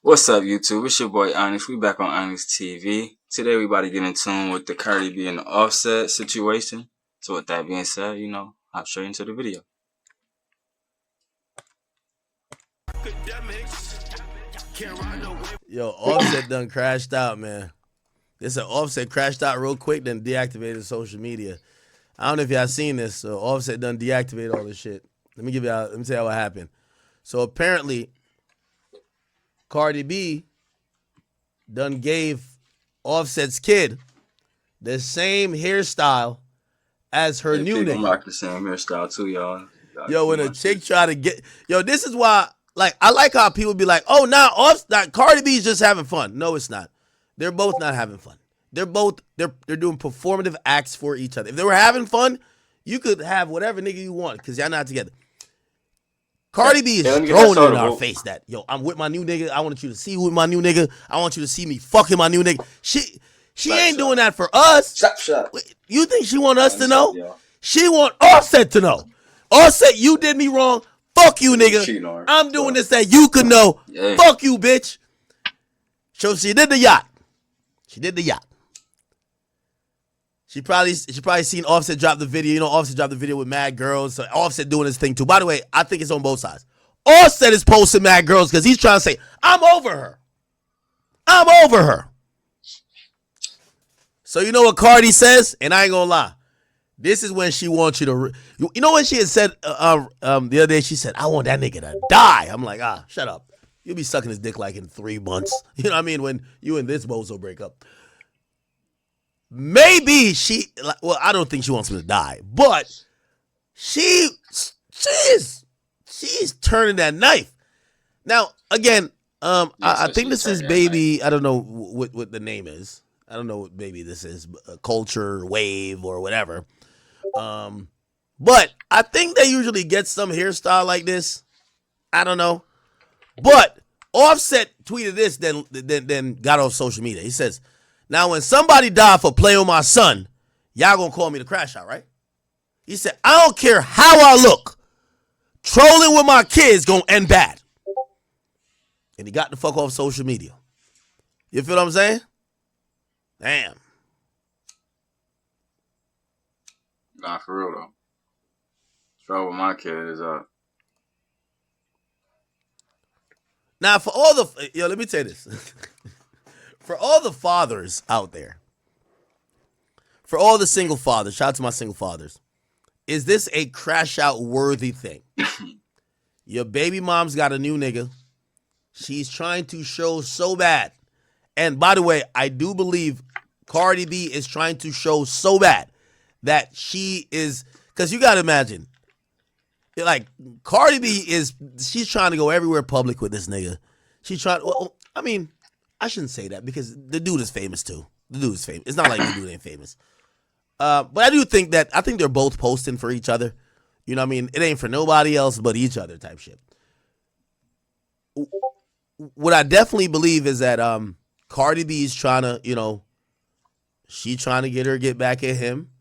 What's up, YouTube? It's your boy Onyx. We back on OniXxTv. Today we about to get in tune with the Cardi B and the Offset situation. So with that being said, hop straight into the video. Yo, Offset done crashed out, man. They said Offset crashed out real quick, then deactivated social media. I don't know if y'all seen this. So Offset done deactivated all this shit. Let me tell you what happened. So apparently, Cardi B done gave Offset's kid the same hairstyle as her new nigga. I'm rock the same hairstyle too, y'all. Yo, when a chick try to get, this is why. Like, I like how people be like, oh, now Cardi B's just having fun. No, it's not. They're both not having fun. They're doing performative acts for each other. If they were having fun, you could have whatever nigga you want because y'all not together. Cardi B is throwing in our face that, yo, I'm with my new nigga. I want you to see who with my new nigga. I want you to see me fucking my new nigga. She ain't doing that for us. Shut. You think she want us to know? She want Offset to know. Offset, you did me wrong. Fuck you, nigga. I'm doing this that you could know. Yeah. Fuck you, bitch. So she did the yacht. She probably seen Offset drop the video. You know, Offset dropped the video with mad girls. So Offset doing his thing too. By the way, I think it's on both sides. Offset is posting mad girls because he's trying to say, I'm over her. So you know what Cardi says? And I ain't gonna lie. This is when she wants you to, you know when she had said the other day, she said, I want that nigga to die. I'm like, shut up. You'll be sucking his dick like in 3 months. You know what I mean? When you and this bozo break up. Maybe I don't think she wants him to die, but she's turning that knife. Now, again, I think this is baby, I don't know what the name is. I don't know what baby this is, Culture Wave or whatever. But I think they usually get some hairstyle like this. I don't know. But Offset tweeted this, then got off social media. He says, now when somebody died for playing with my son, y'all gonna call me the crash out, right? He said, I don't care how I look. Trolling with my kids gonna end bad. And he got the fuck off social media. You feel what I'm saying? Damn. Nah, for real though. Trouble with my kid is up. Now for all the let me tell you this. For all the fathers out there, for all the single fathers, shout out to my single fathers. Is this a crash out worthy thing? Your baby mom's got a new nigga. She's trying to show so bad. And by the way, I do believe Cardi B is trying to show so bad that she is, because you got to imagine, like, Cardi B she's trying to go everywhere public with this nigga. I shouldn't say that because the dude is famous too. The dude is famous. It's not like the dude ain't famous. But I do think they're both posting for each other. You know what I mean? It ain't for nobody else but each other type shit. What I definitely believe is that Cardi B is trying to, she trying to get back at him,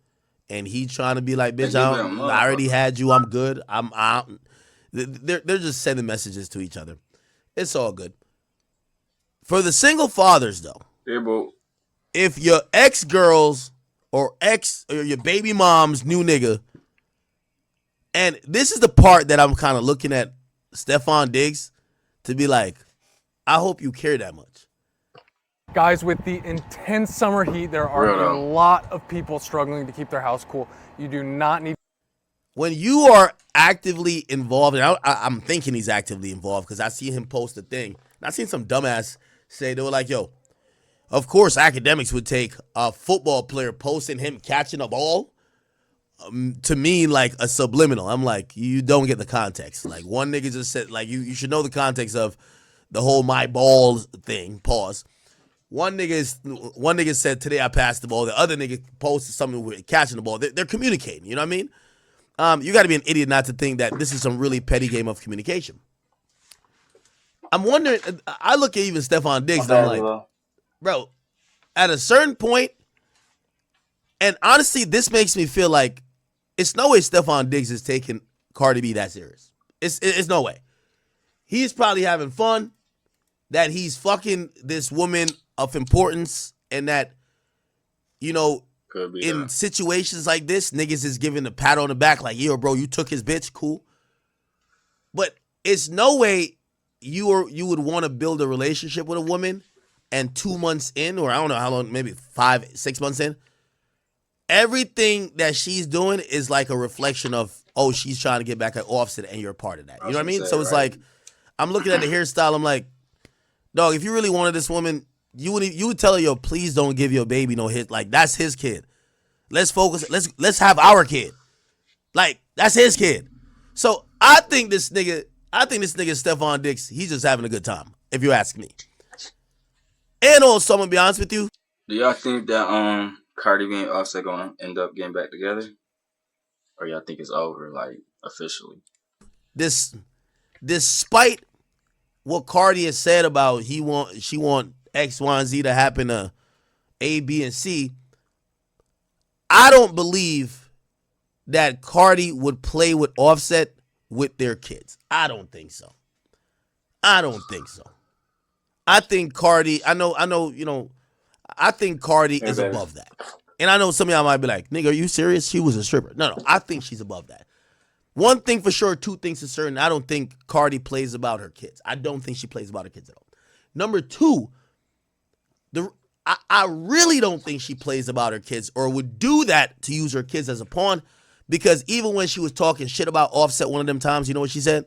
and he trying to be like, bitch, I already had you. I'm good. They're just sending messages to each other. It's all good. For the single fathers, though, if your ex-girls or your baby mom's new nigga, and this is the part that I'm kind of looking at Stefan Diggs to be like, I hope you care that much. Guys, with the intense summer heat, there are a lot of people struggling to keep their house cool. You do not need. When you are actively involved, and I'm thinking he's actively involved because I see him post a thing. And I seen some dumbass say, they were like, yo, of course academics would take a football player posting him catching a ball to mean like a subliminal. I'm like, you don't get the context. Like, one nigga just said, like, you should know the context of the whole my balls thing. Pause. One nigga said, today I passed the ball. The other nigga posted something with catching the ball. They're communicating. You know what I mean? You got to be an idiot not to think that this is some really petty game of communication. I'm wondering, I look at even Stefan Diggs, and I'm like, bro, at a certain point, and honestly, this makes me feel like it's no way Stefan Diggs is taking Cardi B that serious. It's no way. He's probably having fun. that he's fucking this woman of importance and that, you know, in situations like this, niggas is giving a pat on the back like, yo, bro, you took his bitch, cool. But it's no way you would want to build a relationship with a woman and 2 months in, or I don't know how long, maybe 5-6 months in, everything that she's doing is like a reflection of, oh, she's trying to get back at Offset and you're a part of that. You know what I mean? So it's like, I'm looking at the hairstyle, I'm like, dog, if you really wanted this woman, you would tell her, yo, please don't give your baby no hit. Like, that's his kid. Let's focus. Let's have our kid. Like, that's his kid. So I think this nigga Stephon Diggs, he's just having a good time, if you ask me. And also, I'm gonna be honest with you. Do y'all think that Cardi B and Offset gonna end up getting back together? Or y'all think it's over, like, officially? Despite what Cardi has said about she want X, Y, and Z to happen to A, B, and C, I don't believe that Cardi would play with Offset with their kids. I don't think so. I think Cardi, I think Cardi is above that. And I know some of y'all might be like, nigga, are you serious? She was a stripper. No, I think she's above that. One thing for sure, two things for certain, I don't think Cardi plays about her kids. I don't think she plays about her kids at all. Number two, I really don't think she plays about her kids or would do that to use her kids as a pawn, because even when she was talking shit about Offset one of them times, you know what she said?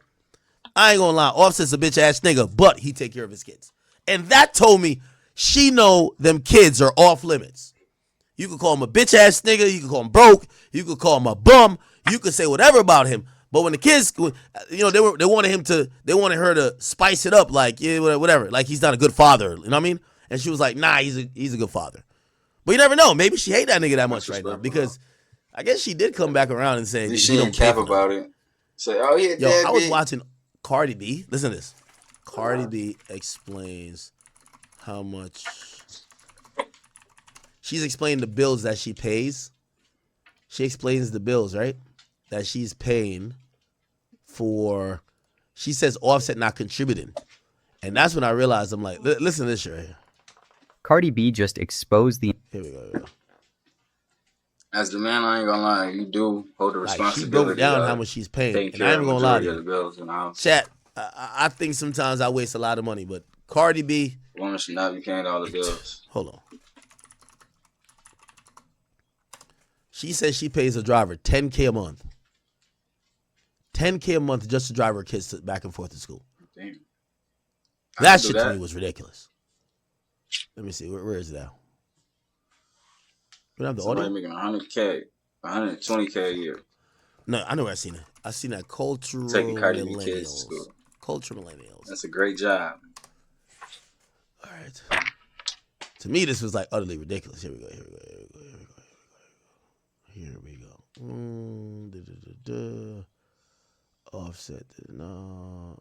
I ain't gonna lie, Offset's a bitch ass nigga, but he take care of his kids. And that told me she know them kids are off limits. You could call him a bitch ass nigga, you could call him broke, you could call him a bum, you could say whatever about him. But when the kids, you know, they wanted her to spice it up, like, yeah, whatever, like he's not a good father, you know what I mean? And she was like, nah, he's a good father. But you never know, maybe she hate that nigga that much right now, because I guess she did come back around and say she don't cap about it. Say, oh yeah, yo, I was watching Cardi B. Listen to this. Cardi B explains how much. She's explaining the bills that she pays. She explains the bills, right? That she's paying for. She says Offset not contributing. And that's when I realized, I'm like, listen to this shit right here. Cardi B just exposed the... Here we go. As the man, I ain't gonna lie, you do hold the responsibility. She broke down how much she's paying. And I ain't gonna lie to you. Chat, I think sometimes I waste a lot of money, but Cardi B... Woman should not be paying all the bills. Hold on. She says she pays a driver $10K a month. $10K a month just to drive her kids back and forth to school. Damn. That shit to me was ridiculous. Let me see. Where is it now? We don't have the audio? Somebody making $100K, $120K a year. No, I know where I seen it. I seen that cultural taking Cardi B kids to school. Cultural millennials. That's a great job. All right. To me, this was like utterly ridiculous. Here we go. Offset. No.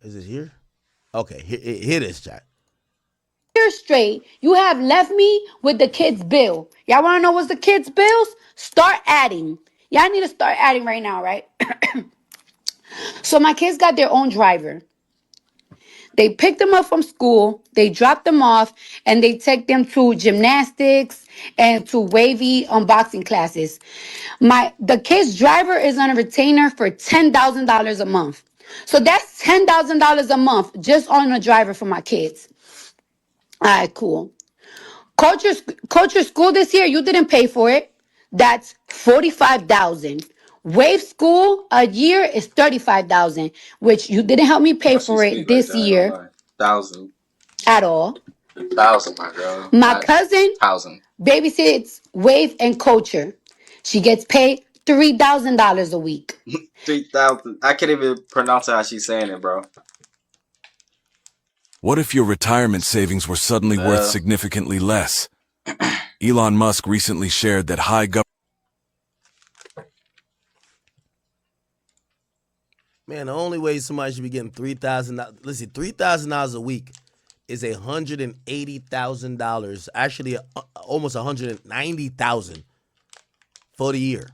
Is it here? Okay, here it is, chat. Years straight, you have left me with the kids' bill. Y'all want to know what's the kids' bills? Start adding. Y'all need to start adding right now, right? So my kids got their own driver. They pick them up from school, they drop them off, and they take them to gymnastics and to wavy unboxing classes. The kid's driver is on a retainer for $10,000 a month. So that's $10,000 a month just on a driver for my kids. All right, cool. Culture school this year, you didn't pay for it. That's $45,000. Wave school a year is $35,000, which you didn't help me pay for it this year. 1,000 at all. 1,000, my girl. My cousin 1,000 babysits Wave and Culture. She gets paid $3,000 a week. 3,000. I can't even pronounce how she's saying it, bro. What if your retirement savings were suddenly worth significantly less? Elon Musk recently shared that high government... Man, the only way somebody should be getting $3,000, listen, $3,000 a week is $180,000, actually almost $190,000 for the year.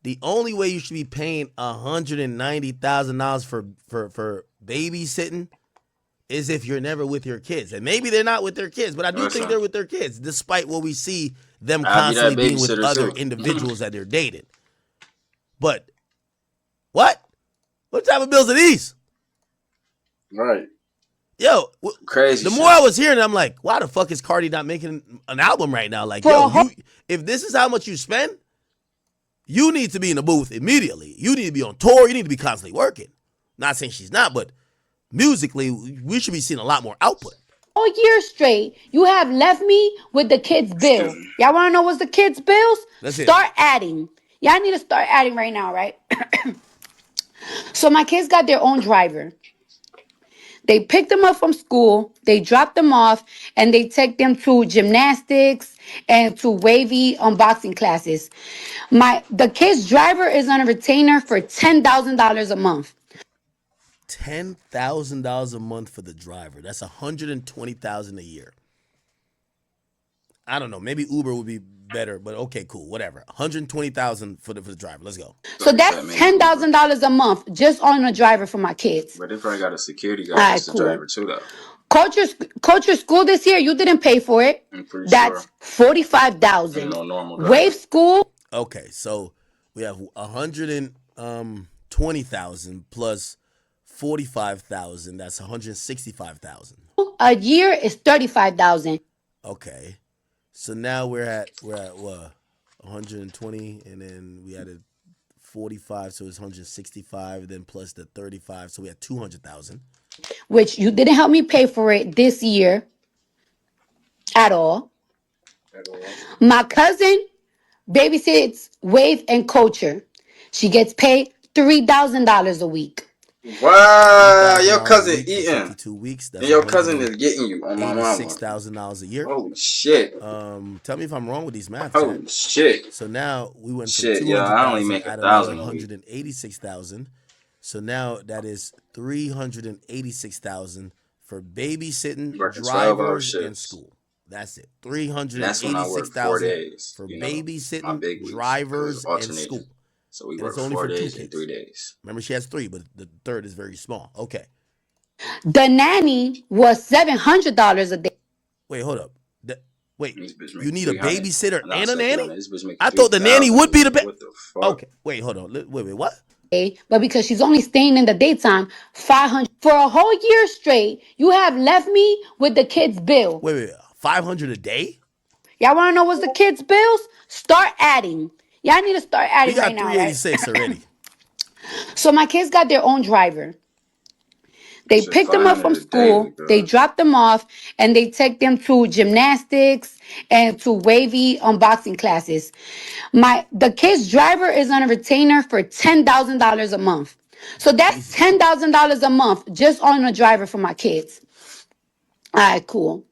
The only way you should be paying $190,000 for babysitting is if you're never with your kids. And maybe they're not with their kids, but I do think they're with their kids, despite what we see them constantly being with other individuals that they're dating. But what? What type of bills are these? Right. Yo, crazy. The more I was hearing it, I'm like, why the fuck is Cardi not making an album right now? Like, yo, if this is how much you spend, you need to be in the booth immediately. You need to be on tour. You need to be constantly working. Not saying she's not, but musically, we should be seeing a lot more output. All year straight, you have left me with the kids' bill. Y'all want to know what's the kids' bills? Start adding. Y'all need to start adding right now, right? So my kids got their own driver. They pick them up from school, they drop them off, and they take them to gymnastics and to wavy unboxing classes. The kid's driver is on a retainer for $10,000 a month. $10,000 a month for the driver. That's $120,000 a year. I don't know. Maybe Uber would be better, but okay, cool, whatever. $120,000 for the driver. Let's go. So that's $10,000 a month just on a driver for my kids. But they probably got a security guard that's the driver too, though. Culture school this year, you didn't pay for it. That's $45,000. No normal Wave school. Okay, so we have $120,000 plus $45,000. That's $165,000. A year is $35,000. Okay. So now we're at what? 120, and then we added 45, so it's 165. Then plus the 35, so we had 200,000. Which you didn't help me pay for it this year at all. My cousin babysits Wave and Culture. She gets paid $3,000 a week. Wow, your cousin eating. 2 weeks. And your cousin is getting you on my mama. $6,000 a year. Holy shit. Tell me if I'm wrong with these maths. Holy shit. So now we went from shit, yeah, I only make 1,000. 186,000. So now that is 386,000 for babysitting, drivers, and school. That's it. 386,000 for babysitting, drivers, and school. So we work 4 days and 3 days. Remember, she has 3, but the third is very small. Okay. The nanny was $700 a day. Wait, hold up. You need a babysitter and a nanny? I thought the nanny would be the best. Okay, wait, hold on. Wait, what? But because she's only staying in the daytime, $500 for a whole year straight. You have left me with the kids' bill. Wait, $500 a day? Y'all want to know what's the kids' bills? Start adding. Y'all need to start adding right now. We got 386 already. So my kids got their own driver. They pick them up from school, they drop them off, and they take them to gymnastics and to wavy unboxing classes. The kid's driver is on a retainer for $10,000 a month. So that's $10,000 a month just on a driver for my kids. All right, cool.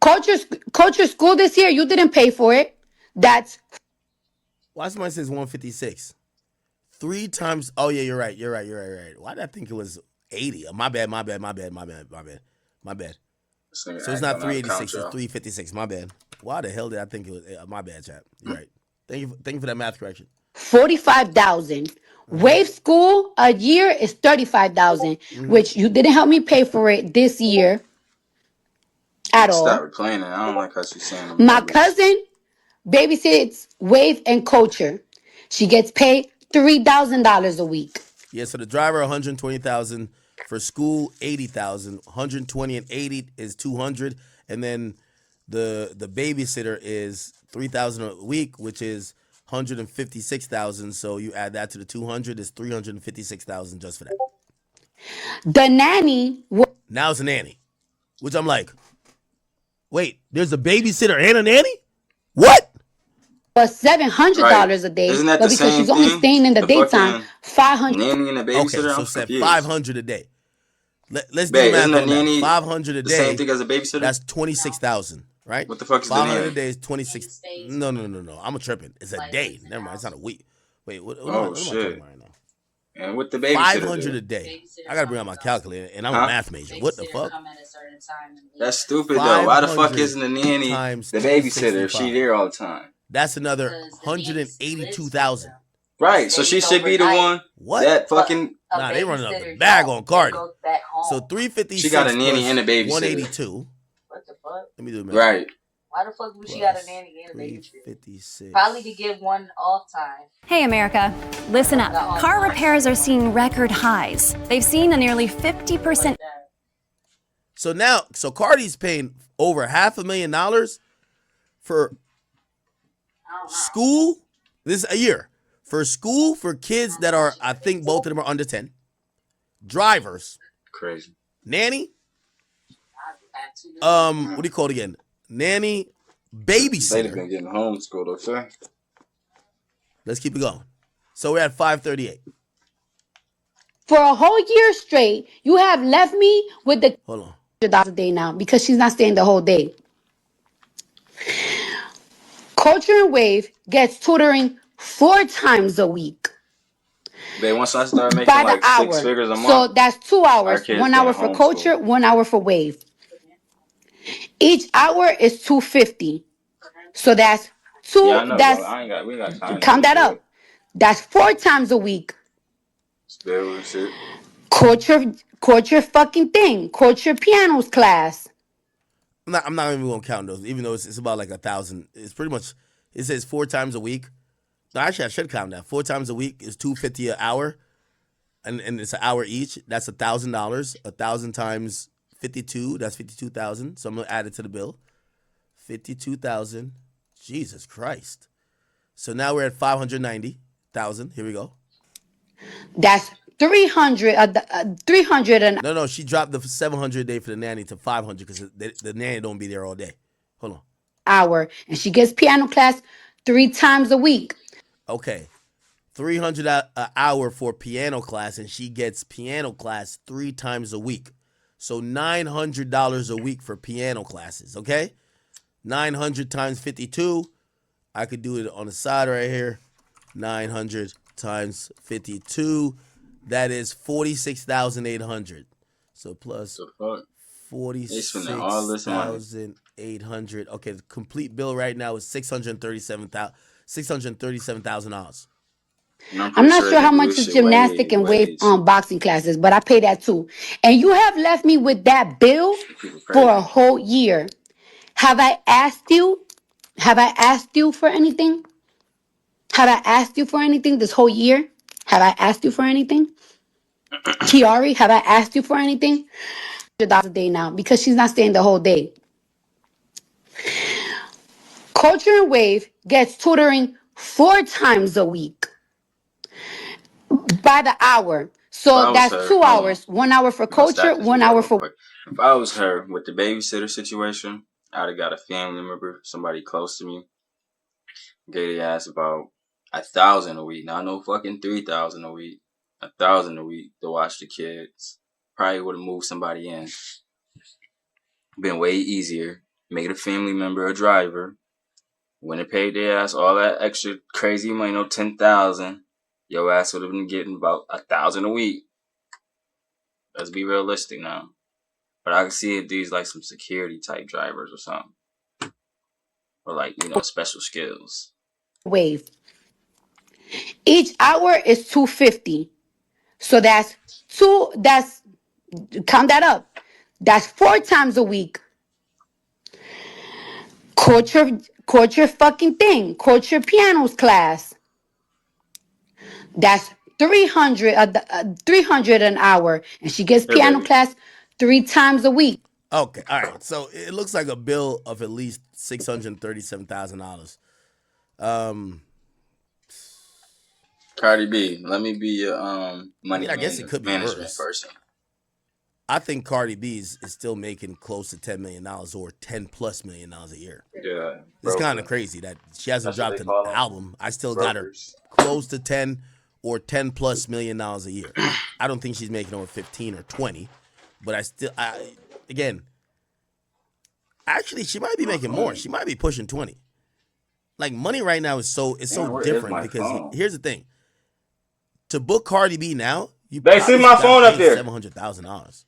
Culture school this year, you didn't pay for it. That's... Why somebody says 156? 3 times... Oh, yeah, you're right. Why did I think it was 80? My bad. So it's not 386, it's 356. My bad. Why the hell did I think it was? My bad, chat. You're right. Thank you for that math correction. $45,000. Wave school a year is $35,000, which you didn't help me pay for it this year at all. Stop replaying it. I don't like how she's saying. My cousin babysits Wave and Culture. She gets paid $3,000 a week. Yeah, so the driver $120,000 for school, $80,000. 120 and 80 is 200, and then the babysitter is $3,000 a week, which is 156,000. So you add that to the 200, is 356,000 just for that. The nanny. Now it's a nanny, which I'm like, wait, there's a babysitter and a nanny? What? Was $700 a day, but because she's only staying in the daytime, $500. Nanny and the babysitter. Okay, so said $500 a day. Let's do math on that. $500 a day. The same thing as a babysitter. That's $26,000, right? What the fuck is the nanny? $500 a day is 26. No. I'm tripping. It's a day. Never mind. It's not a week. Wait, what am I talking about right now? And with the babysitter, $500 a day. I gotta bring out my calculator, and I'm a math major. What the fuck? That's stupid though. Why the fuck isn't the nanny the babysitter if she there all the time? That's another $182,000. Right. So she should be the one. What? That fucking. Nah, they running up the bag on Cardi. So 356. She got a nanny and a babysitter. 182. What the fuck? Let me do the math. Right. Why the fuck would she got a nanny and a babysitter? 356. Probably to give one off time. Hey America, listen up. Car repairs are seeing record highs. They've seen a nearly 50%. So Cardi's paying over $500,000 for school. This is a year for school for kids that are, I think both of them are under 10. Drivers. Crazy. Nanny. What do you call it again? Nanny, babysitter. They've been getting homeschooled, okay? Let's keep it going. So we're at 538. For a whole year straight, you have left me with the Hold on. $100 a day now because she's not staying the whole day. Culture and Wave gets tutoring 4 times a week. Babe, once I start making By the like hour. 6 figures a month. So that's 2 hours. kids 1 hour getting for Culture, homeschooled. 1 hour for Wave. Each hour is $250. So that's two. Yeah, I know. That's I ain't got. We got time. count that up. That's 4 times a week. Still and shit. Culture fucking thing. Culture pianos class. I'm not even gonna count those, even though it's about like 1,000. It's pretty much. It says 4 times a week. No, actually, I should count that. 4 times a week is $250 an hour, and it's an hour each. That's $1,000. 1,000 times 52. That's 52,000. So I'm gonna add it to the bill. 52,000. Jesus Christ. So now we're at 590,000. Here we go. That's 300. 300 and No, she dropped the 700 a day for the nanny to 500 because the nanny don't be there all day. Hold on. hour, and she gets piano class 3 times a week. Okay. 300 an hour for piano class, and she gets piano class 3 times a week. So $900 a week for piano classes, okay? 900 times 52. I could do it on the side right here. 900 times 52. That is 46,800. So plus The fuck? They spending all this money. 46,800. Okay, the complete bill right now is $637,000. I'm not sure how much is gymnastic and weight boxing classes, but I pay that too. And you have left me with that bill for a whole year. Have I asked you? Have I asked you for anything? Have I asked you for anything this whole year? Have I asked you for anything? Kiari, have I asked you for anything? $100 a day now because she's not staying the whole day. Culture and Wave gets tutoring 4 times a week by the hour. So that's 2 hours. 1 hour for Culture, 1 hour for. If I was her with the babysitter situation, I'd have got a family member, somebody close to me, gave their ass about 1,000 a week. Not no fucking 3,000 a week. 1,000 a week to watch the kids. Probably would have moved somebody in. Been way easier. Made a family member a driver. When they paid their ass all that extra crazy money, 10,000, your ass would have been getting about 1,000 a week. Let's be realistic now. But I can see if these like some security type drivers or something. Or like, special skills. Wave. Each hour is $250. So that's count that up. That's 4 times a week. Culture fucking thing. Culture pianos class. That's 300 an hour, and she gets piano class 3 times a week. Okay, all right. So it looks like a bill of at least $637,000. Cardi B, let me be your money I guess it could be management worse. person. I think Cardi B is still making close to $10 million or $10+ million a year. Yeah, It's kind of crazy that she hasn't dropped an album. I still got her brokers. close to 10 or $10+ million a year. I don't think she's making over 15 or 20, but again, actually she might be making more. She might be pushing 20. Like money right now is so different because here's the thing. To book Cardi B now, you see my phone up there. $700,000.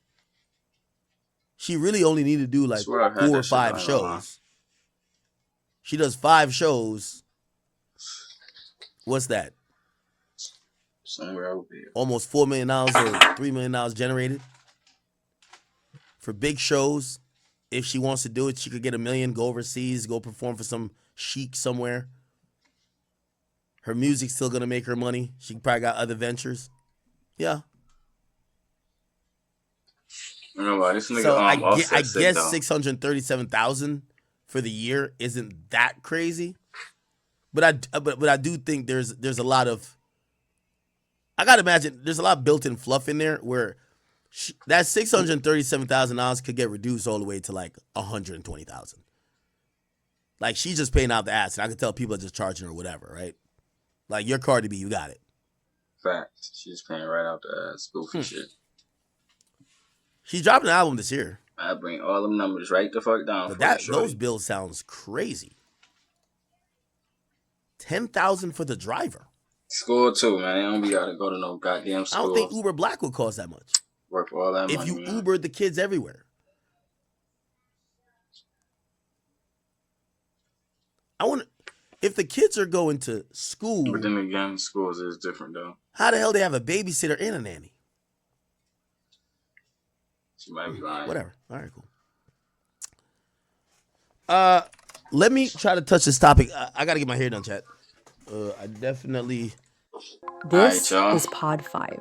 She really only need to do like 4 or 5 shows. She does 5 shows. What's that? Somewhere over here. Almost $4 million or $3 million generated. For big shows, if she wants to do it, she could get $1 million, go overseas, go perform for some chic somewhere. Her music's still gonna make her money. She probably got other ventures. Yeah. You know what? This nigga So I Offset guess though. 637,000 for the year isn't that crazy, but I do think there's a lot of, I gotta imagine there's a lot of built-in fluff in there where that $637,000 could get reduced all the way to like 120,000. Like she's just paying out the ass, and I could tell people are just charging her whatever, right? Like you're Cardi B, you got it. Facts. She's paying right out the ass. Goofy shit. She's dropping an album this year. I bring all them numbers right the fuck down. But those bills sounds crazy. 10,000 for the driver. School too, man. You don't be gotta go to no goddamn school. I don't think Uber Black would cost that much. Work for all that money. If you man. Ubered the kids everywhere. I want if the kids are going to school. But then again, schools is different though. How the hell they have a babysitter and a nanny? She might be lying. Whatever. All right, cool. Let me try to touch this topic. I gotta get my hair done, chat. I definitely. This All right, y'all. is Pod 5.